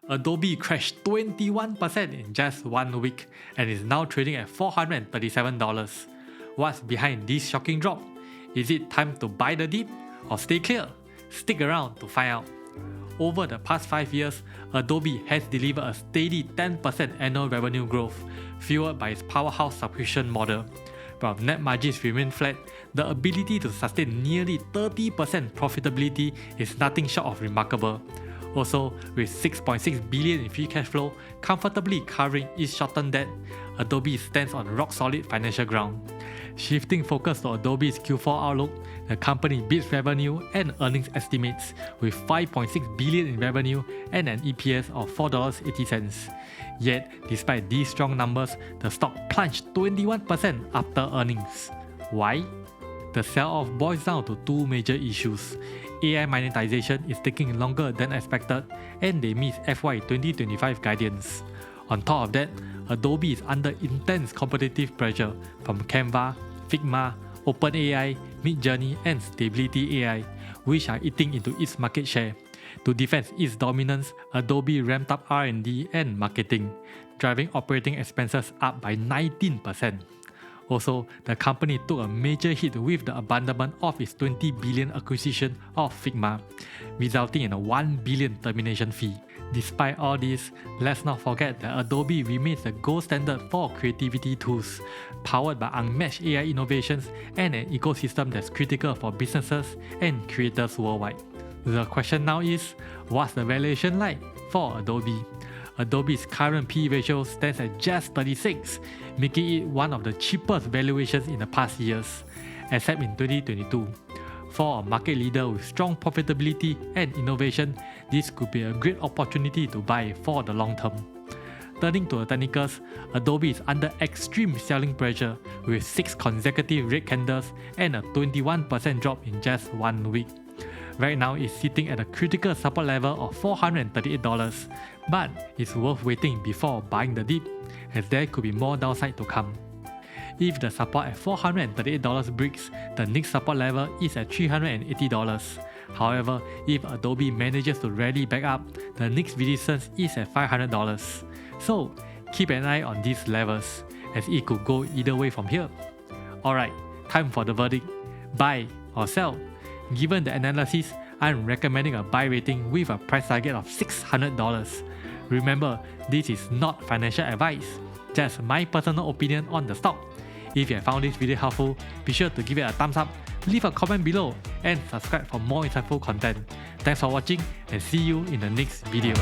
Adobe crashed 21% in just 1 week and is now trading at $437. What's behind this shocking drop? Is it time to buy the dip or stay clear? Stick around to find out. Over the past 5 years, Adobe has delivered a steady 10% annual revenue growth, fueled by its powerhouse subscription model. While net margins remain flat, the ability to sustain nearly 30% profitability is nothing short of remarkable. Also, with $6.6 billion in free cash flow comfortably covering its short-term debt, Adobe stands on rock-solid financial ground. Shifting focus to Adobe's Q4 outlook, the company beats revenue and earnings estimates with $5.6 billion in revenue and an EPS of $4.80. Yet, despite these strong numbers, the stock plunged 21% after earnings. Why? The sell-off boils down to two major issues. AI monetization is taking longer than expected, and they miss FY 2025 guidance. On top of that, Adobe is under intense competitive pressure from Canva, Figma, OpenAI, Midjourney, and Stability AI, which are eating into its market share. To defend its dominance, Adobe ramped up R&D and marketing, driving operating expenses up by 19%. Also, the company took a major hit with the abandonment of its $20 billion acquisition of Figma, resulting in a $1 billion termination fee. Despite all this, let's not forget that Adobe remains the gold standard for creativity tools, powered by unmatched AI innovations and an ecosystem that's critical for businesses and creators worldwide. The question now is, what's the valuation like for Adobe? Adobe's current P/E ratio stands at just 36, making it one of the cheapest valuations in the past years, except in 2022. For a market leader with strong profitability and innovation, this could be a great opportunity to buy for the long term. Turning to the technicals, Adobe is under extreme selling pressure with 6 consecutive red candles and a 21% drop in just 1 week. Right now it's sitting at a critical support level of $438, but it's worth waiting before buying the dip, as there could be more downside to come. If the support at $438 breaks, the next support level is at $380. However, if Adobe manages to rally back up, the next resistance is at $500. So keep an eye on these levels, as it could go either way from here. Alright, time for the verdict. Buy or sell? Given the analysis, I'm recommending a buy rating with a price target of $600. Remember, this is not financial advice, just my personal opinion on the stock. If you have found this video helpful, be sure to give it a thumbs up, leave a comment below, and subscribe for more insightful content. Thanks for watching and see you in the next video.